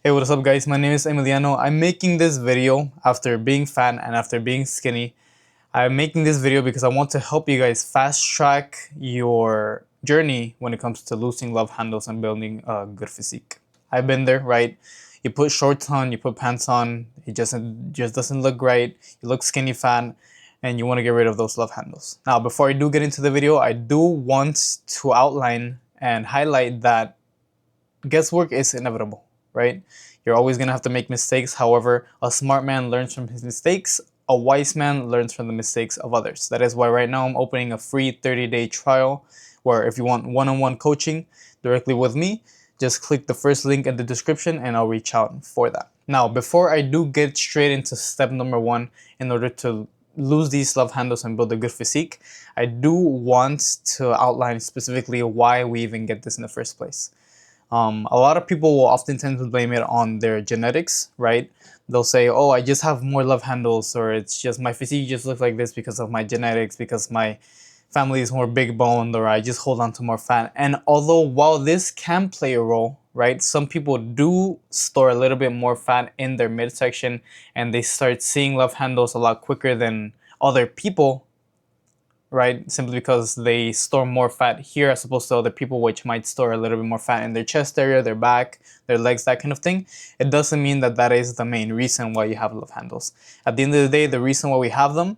Hey, what is up guys? My name is Emiliano. I'm making this video after being fat and after being skinny. I'm making this video because I want to help you guys fast track your journey when it comes to losing love handles and building a good physique. I've been there, right? You put shorts on, you put pants on, it just doesn't look right. You look skinny fat and you want to get rid of those love handles. Now, before I do get into the video, I do want to outline and highlight that guesswork is inevitable, right? You're always going to have to make mistakes. However, a smart man learns from his mistakes. A wise man learns from the mistakes of others. That is why right now I'm opening a free 30-day trial where if you want one-on-one coaching directly with me, just click the first link in the description and I'll reach out for that. Now, before I do get straight into step number one in order to lose these love handles and build a good physique, I do want to outline specifically why we even get this in the first place. A lot of people will often tend to blame it on their genetics, right? They'll say, oh, I just have more love handles, or it's just my physique just looks like this because of my genetics, because my family is more big boned, or I just hold on to more fat. And although while this can play a role, right, some people do store a little bit more fat in their midsection and they start seeing love handles a lot quicker than other people, right? Simply because they store more fat here as opposed to other people which might store a little bit more fat in their chest area, their back, their legs, that kind of thing. It doesn't mean that that is the main reason why you have love handles. At the end of the day, the reason why we have them,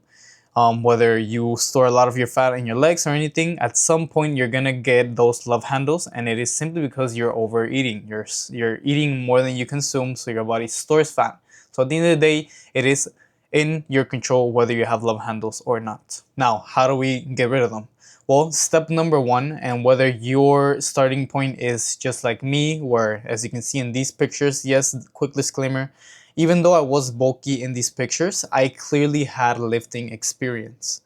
whether you store a lot of your fat in your legs or anything, at some point you're gonna get those love handles, and it is simply because you're overeating. You're eating more than you consume, so your body stores fat. So at the end of the day, it is in your control whether you have love handles or not. Now, how do we get rid of them? Well, step number one, and whether your starting point is just like me, where as you can see in these pictures, yes, quick disclaimer, even though I was bulky in these pictures, I clearly had lifting experience.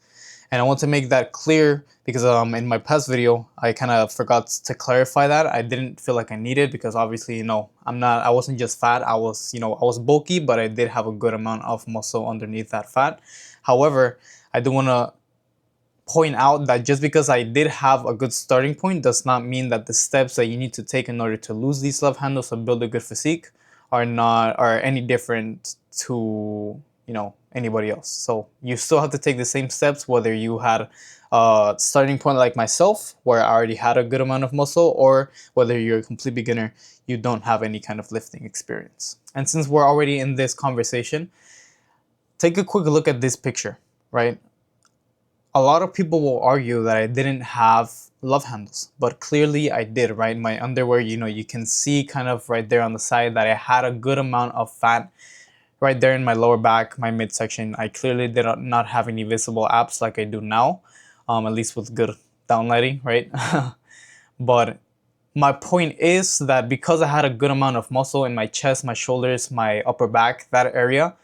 And I want to make that clear because in my past video, I kind of forgot to clarify that. I didn't feel like I needed, because obviously, I wasn't just fat. I was bulky, but I did have a good amount of muscle underneath that fat. However, I do want to point out that just because I did have a good starting point does not mean that the steps that you need to take in order to lose these love handles and build a good physique are any different to anybody else. So you still have to take the same steps whether you had a starting point like myself where I already had a good amount of muscle, or whether you're a complete beginner, you don't have any kind of lifting experience. And since we're already in this conversation, take a quick look at this picture, right? A lot of people will argue that I didn't have love handles, but clearly I did, right? My underwear, you can see kind of right there on the side that I had a good amount of fat right there in my lower back, my midsection. I clearly did not have any visible abs like I do now, at least with good downlighting, right? But my point is that because I had a good amount of muscle in my chest, my shoulders, my upper back, that area,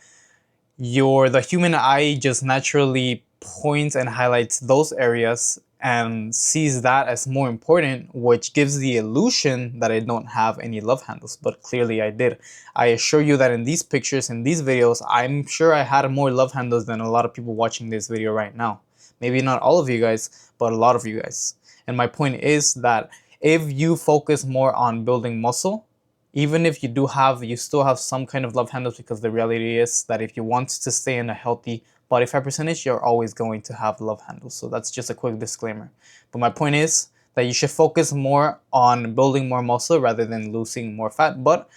the human eye just naturally points and highlights those areas and sees that as more important, which gives the illusion that I don't have any love handles, but clearly I did. I assure you that in these pictures, in these videos, I'm sure I had more love handles than a lot of people watching this video right now. Maybe not all of you guys, but a lot of you guys. And my point is that if you focus more on building muscle, even if you still have some kind of love handles, because the reality is that if you want to stay in a healthy body fat percentage, you're always going to have love handles. So that's just a quick disclaimer. But my point is that you should focus more on building more muscle rather than losing more fat. But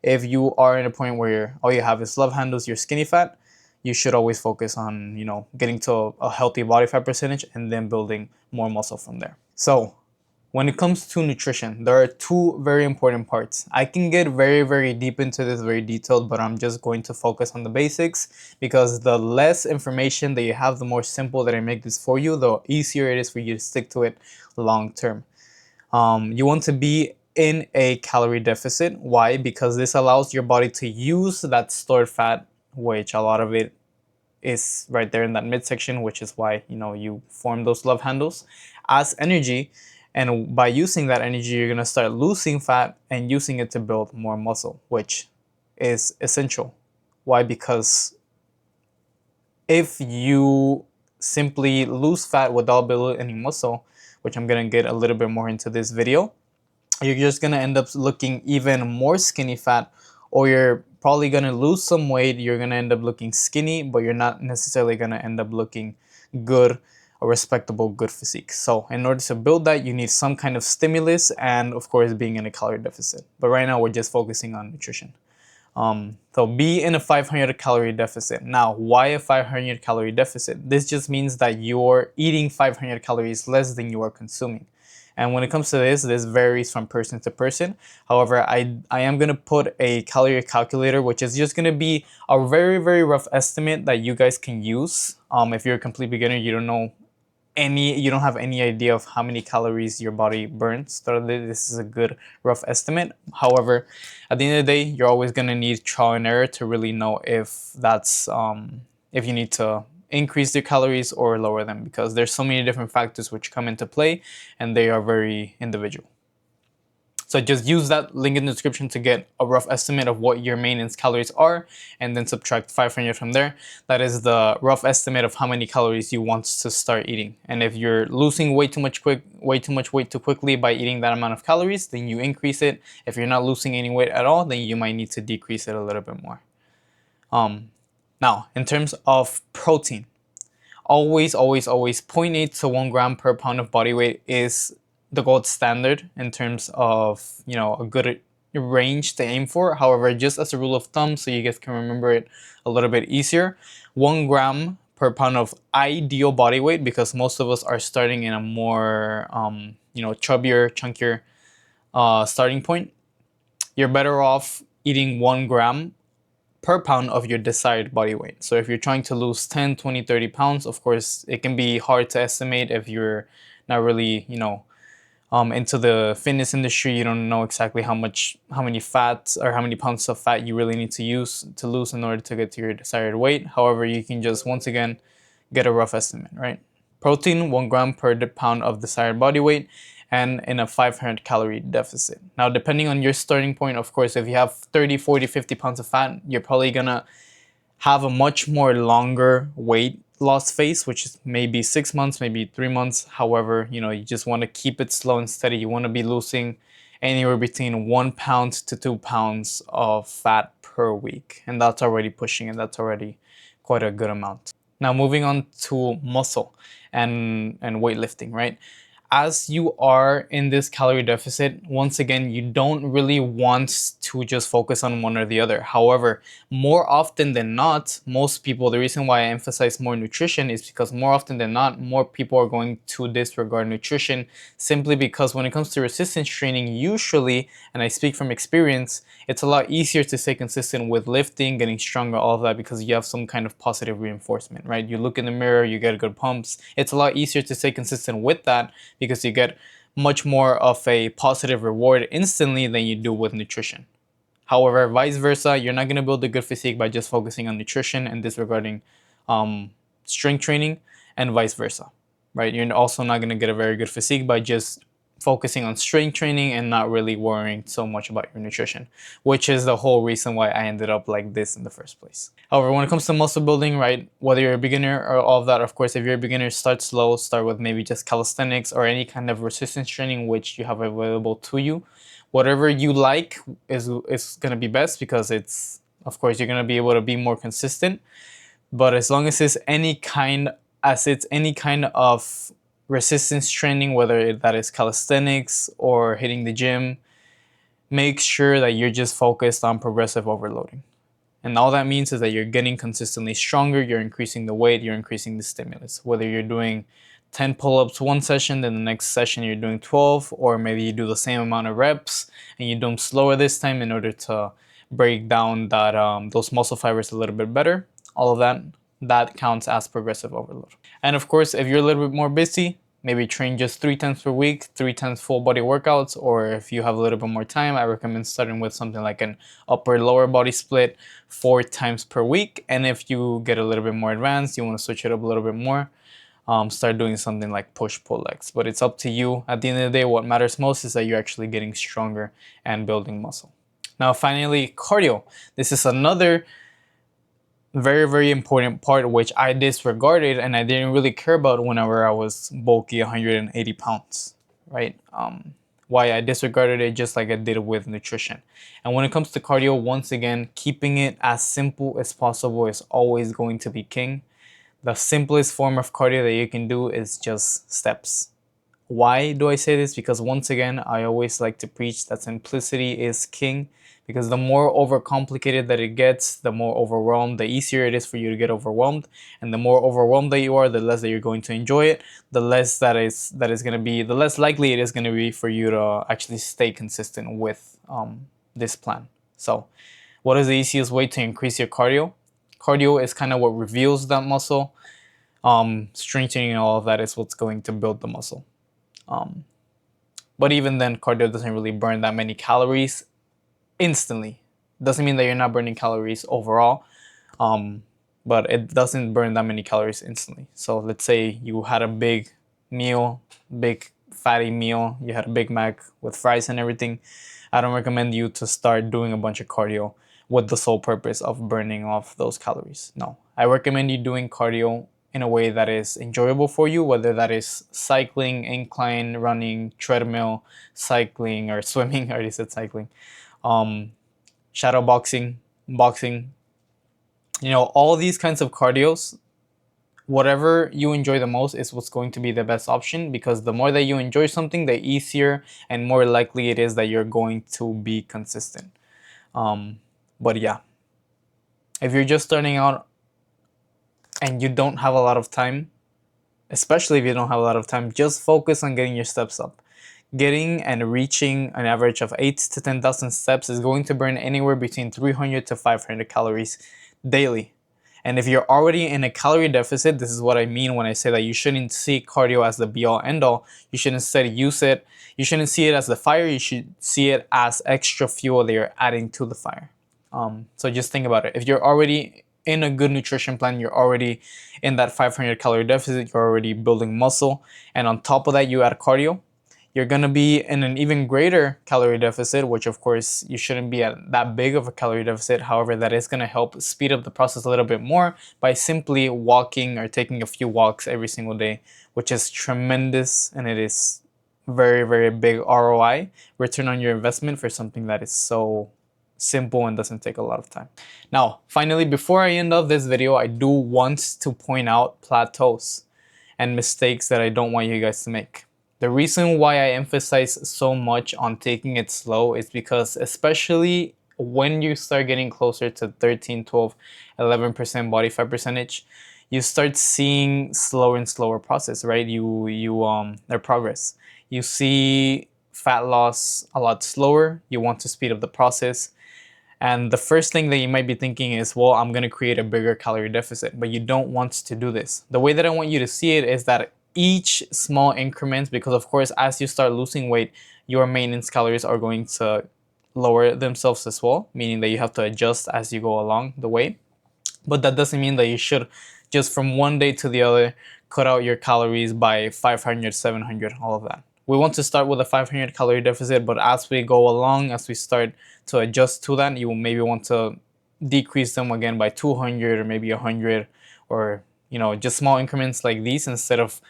if you are in a point where all you have is love handles, you're skinny fat, you should always focus on, getting to a healthy body fat percentage and then building more muscle from there. So when it comes to nutrition, there are two very important parts. I can get very, very deep into this, very detailed, but I'm just going to focus on the basics, because the less information that you have, the more simple that I make this for you, the easier it is for you to stick to it long term. You want to be in a calorie deficit. Why? Because this allows your body to use that stored fat, which a lot of it is right there in that midsection, which is why you form those love handles, as energy. And by using that energy, you're going to start losing fat and using it to build more muscle, which is essential. Why? Because if you simply lose fat without building any muscle, which I'm going to get a little bit more into this video, you're just going to end up looking even more skinny fat, or you're probably going to lose some weight, you're going to end up looking skinny, but you're not necessarily going to end up looking good, a respectable, good physique. So in order to build that, you need some kind of stimulus and of course being in a calorie deficit. But right now we're just focusing on nutrition. So be in a 500 calorie deficit. Now, why a 500 calorie deficit? This just means that you're eating 500 calories less than you are consuming. And when it comes to this varies from person to person. However, I am going to put a calorie calculator, which is just going to be a very, very rough estimate that you guys can use. If you're a complete beginner, you don't have any idea of how many calories your body burns. So this is a good rough estimate. However, at the end of the day, you're always going to need trial and error to really know if that's if you need to increase the calories or lower them, because there's so many different factors which come into play and they are very individual. So just use that link in the description to get a rough estimate of what your maintenance calories are, and then subtract 500 from there. That is the rough estimate of how many calories you want to start eating. And if you're losing way too much weight too quickly by eating that amount of calories, then you increase it. If you're not losing any weight at all, then you might need to decrease it a little bit more. Now, in terms of protein, always 0.8 to 1 gram per pound of body weight is the gold standard in terms of, a good range to aim for. However, just as a rule of thumb, so you guys can remember it a little bit easier, 1 gram per pound of ideal body weight, because most of us are starting in a more chubbier, chunkier starting point. You're better off eating 1 gram per pound of your desired body weight. So if you're trying to lose 10, 20, 30 pounds, of course, it can be hard to estimate if you're not really, into the fitness industry. You don't know exactly how many fats or how many pounds of fat you really need to lose in order to get to your desired weight. However, you can just, once again, get a rough estimate, right? Protein, 1 gram per pound of desired body weight, and in a 500 calorie deficit. Now, depending on your starting point, of course, if you have 30, 40, 50 pounds of fat, you're probably gonna have a much more longer weight loss phase, which is maybe 6 months, maybe 3 months. However, you just want to keep it slow and steady. You want to be losing anywhere between 1 pound to 2 pounds of fat per week. And that's already pushing it. That's already quite a good amount. Now, moving on to muscle and weightlifting, right? As you are in this calorie deficit, once again, you don't really want to just focus on one or the other. However, more often than not, most people, the reason why I emphasize more nutrition is because more often than not, more people are going to disregard nutrition, simply because when it comes to resistance training, usually, and I speak from experience, it's a lot easier to stay consistent with lifting, getting stronger, all of that, because you have some kind of positive reinforcement, right? You look in the mirror, you get good pumps. It's a lot easier to stay consistent with that, because you get much more of a positive reward instantly than you do with nutrition. However, vice versa, you're not going to build a good physique by just focusing on nutrition and disregarding strength training, and vice versa, right? You're also not going to get a very good physique by just focusing on strength training and not really worrying so much about your nutrition, which is the whole reason why I ended up like this in the first place. However, when it comes to muscle building, right, whether you're a beginner or all of that, of course, if you're a beginner, start slow, start with maybe just calisthenics or any kind of resistance training which you have available to you. Whatever you like is going to be best, because of course, you're going to be able to be more consistent. But as long as it's any kind of resistance training, whether that is calisthenics or hitting the gym, make sure that you're just focused on progressive overloading. And all that means is that you're getting consistently stronger, you're increasing the weight, you're increasing the stimulus. Whether you're doing 10 pull-ups one session, then the next session you're doing 12, or maybe you do the same amount of reps and you do them slower this time in order to break down those muscle fibers a little bit better. All of that counts as progressive overload. And of course, if you're a little bit more busy, maybe train just 3 times per week, 3 times full body workouts, or if you have a little bit more time, I recommend starting with something like an upper lower body split 4 times per week. And if you get a little bit more advanced, you want to switch it up a little bit more, start doing something like push-pull legs. But it's up to you. At the end of the day, what matters most is that you're actually getting stronger and building muscle. Now, finally, cardio. This is another very, very important part which I disregarded and I didn't really care about whenever I was bulky, 180 pounds, right? why I disregarded it just like I did with nutrition. And when it comes to cardio, once again, keeping it as simple as possible is always going to be king. The simplest form of cardio that you can do is just steps. Why do I say this? Because once again, I always like to preach that simplicity is king, because the more overcomplicated that it gets, the more overwhelmed, the easier it is for you to get overwhelmed. And the more overwhelmed that you are, the less that you're going to enjoy it, the less that is going to be, the less likely it is going to be for you to actually stay consistent with this plan. So what is the easiest way to increase your cardio? Cardio is kind of what reveals that muscle. Strengthening all of that is what's going to build the muscle. But even then, cardio doesn't really burn that many calories instantly. Doesn't mean that you're not burning calories overall, but it doesn't burn that many calories instantly. So let's say you had a big meal, big fatty meal, you had a Big Mac with fries and everything. I don't recommend you to start doing a bunch of cardio with the sole purpose of burning off those calories. No, I recommend you doing cardio in a way that is enjoyable for you, whether that is cycling, incline, running, treadmill, cycling, or swimming. I already said cycling. Shadow boxing, boxing. You know, all these kinds of cardios, whatever you enjoy the most is what's going to be the best option, because the more that you enjoy something, the easier and more likely it is that you're going to be consistent. But yeah, if you're just starting out and you don't have a lot of time, especially if you don't have a lot of time, just focus on getting your steps up. Getting and reaching an average of 8 to 10,000 steps is going to burn anywhere between 300 to 500 calories daily. And if you're already in a calorie deficit, this is what I mean when I say that you shouldn't see cardio as the be all end all. You should instead use it. You shouldn't see it as the fire. You should see it as extra fuel that you're adding to the fire. So just think about it. If you're already in a good nutrition plan, you're already in that 500 calorie deficit, you're already building muscle, and on top of that you add cardio, you're going to be in an even greater calorie deficit, which of course you shouldn't be at that big of a calorie deficit. However, that is going to help speed up the process a little bit more by simply walking or taking a few walks every single day, which is tremendous, and it is very, very big ROI, return on your investment, for something that is so simple and doesn't take a lot of time. Now, finally, before I end off this video, I do want to point out plateaus and mistakes that I don't want you guys to make. The reason why I emphasize so much on taking it slow is because, especially when you start getting closer to 13, 12, 11% body fat percentage, you start seeing slower and slower process, right? Their progress. You see fat loss a lot slower. You want to speed up the process. And the first thing that you might be thinking is, well, I'm going to create a bigger calorie deficit, but you don't want to do this. The way that I want you to see it is that each small increment, because of course, as you start losing weight, your maintenance calories are going to lower themselves as well, meaning that you have to adjust as you go along the way. But that doesn't mean that you should just from one day to the other cut out your calories by 500, 700, all of that. We want to start with a 500 calorie deficit, but as we go along, as we start to adjust to that, you will maybe want to decrease them again by 200 or maybe 100, or just small increments like these, instead of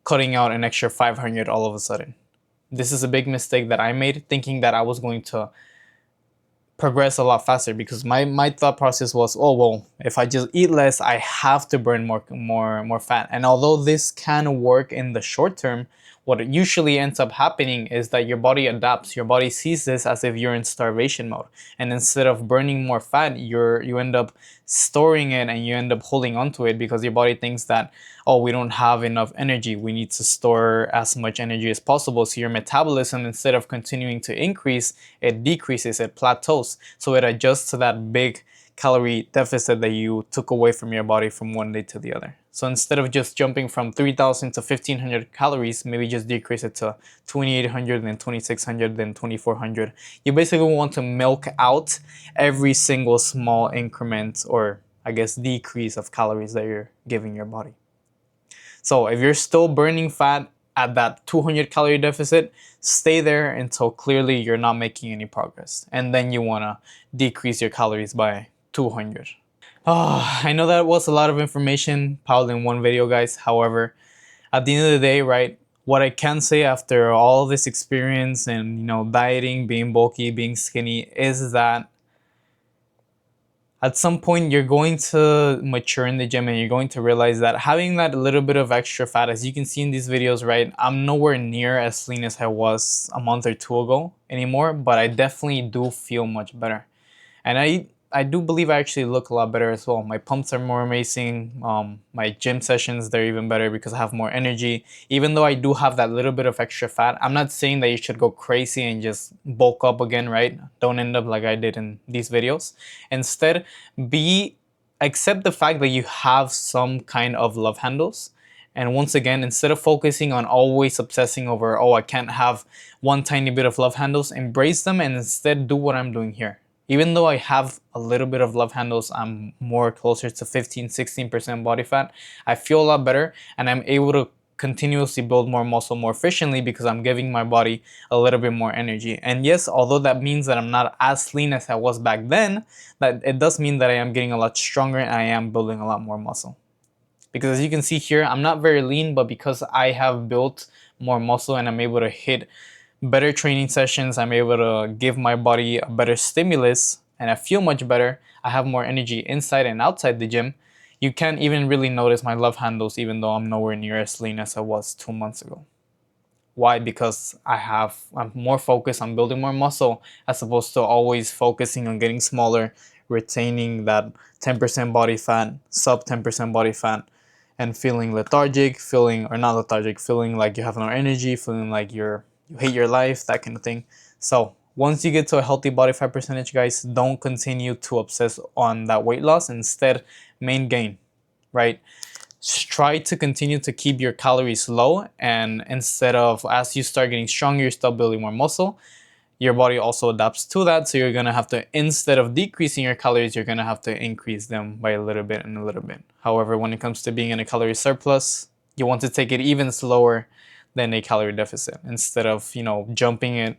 cutting out an extra 500 all of a sudden. This is a big mistake that I made, thinking that I was going to progress a lot faster, because my thought process was, oh well, if I just eat less, I have to burn more fat. And although this can work in the short term, what usually ends up happening is that your body adapts. Your body sees this as if you're in starvation mode, and instead of burning more fat, you end up storing it, and you end up holding onto it, because your body thinks that, oh, we don't have enough energy, we need to store as much energy as possible. So your metabolism, instead of continuing to increase, it decreases, it plateaus. So it adjusts to that big calorie deficit that you took away from your body from one day to the other. So instead of just jumping from 3,000 to 1,500 calories, maybe just decrease it to 2,800, then 2,600, then 2,400. You basically want to milk out every single small increment, or I guess decrease, of calories that you're giving your body. So if you're still burning fat at that 200 calorie deficit, stay there until clearly you're not making any progress. And then you want to decrease your calories by 200. Oh, I know that was a lot of information piled in one video, guys. However, at the end of the day, right, what I can say after all this experience and, you know, dieting, being bulky, being skinny, is that at some point you're going to mature in the gym and you're going to realize that having that little bit of extra fat, as you can see in these videos, right, I'm nowhere near as lean as I was a month or two ago anymore, but I definitely do feel much better. And I do believe I actually look a lot better as well. My pumps are more amazing. My gym sessions, they're even better because I have more energy. Even though I do have that little bit of extra fat, I'm not saying that you should go crazy and just bulk up again, right? Don't end up like I did in these videos. Instead, accept the fact that you have some kind of love handles. And once again, instead of focusing on always obsessing over, oh, I can't have one tiny bit of love handles, embrace them and instead do what I'm doing here. Even though I have a little bit of love handles, I'm more closer to 15-16% body fat. I feel a lot better and I'm able to continuously build more muscle more efficiently because I'm giving my body a little bit more energy. And yes, although that means that I'm not as lean as I was back then, that it does mean that I am getting a lot stronger and I am building a lot more muscle. Because as you can see here, I'm not very lean, but because I have built more muscle and I'm able to hit better training sessions, I'm able to give my body a better stimulus and I feel much better. I have more energy inside and outside the gym. You can't even really notice my love handles even though I'm nowhere near as lean as I was 2 months ago. Why? Because I'm more focused on building more muscle as opposed to always focusing on getting smaller, retaining that 10% body fat, sub 10% body fat, and feeling lethargic, feeling like you have no energy, feeling like you hate your life, that kind of thing. So once you get to a healthy body fat percentage, guys, don't continue to obsess on that weight loss. Instead, main gain, right? Try to continue to keep your calories low, and instead of, as you start getting stronger, you start building more muscle, your body also adapts to that. So you're gonna have to, instead of decreasing your calories, you're gonna have to increase them by a little bit and a little bit. However, when it comes to being in a calorie surplus, you want to take it even slower than a calorie deficit. Instead of, you know, jumping it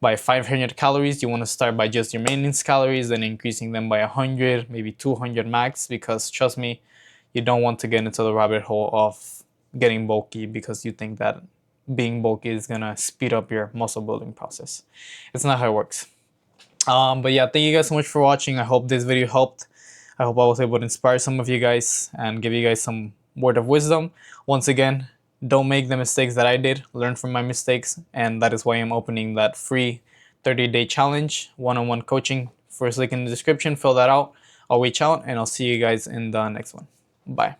by 500 calories, you want to start by just your maintenance calories, then increasing them by 100, maybe 200 max, because trust me, you don't want to get into the rabbit hole of getting bulky because you think that being bulky is gonna speed up your muscle building process. It's not how it works. But yeah, thank you guys so much for watching. I hope this video helped. I hope I was able to inspire some of you guys and give you guys some word of wisdom. Once again, don't make the mistakes that I did. Learn from my mistakes, and that is why I'm opening that free 30-day challenge, one-on-one coaching. First link in the description, fill that out. I'll reach out and I'll see you guys in the next one. Bye.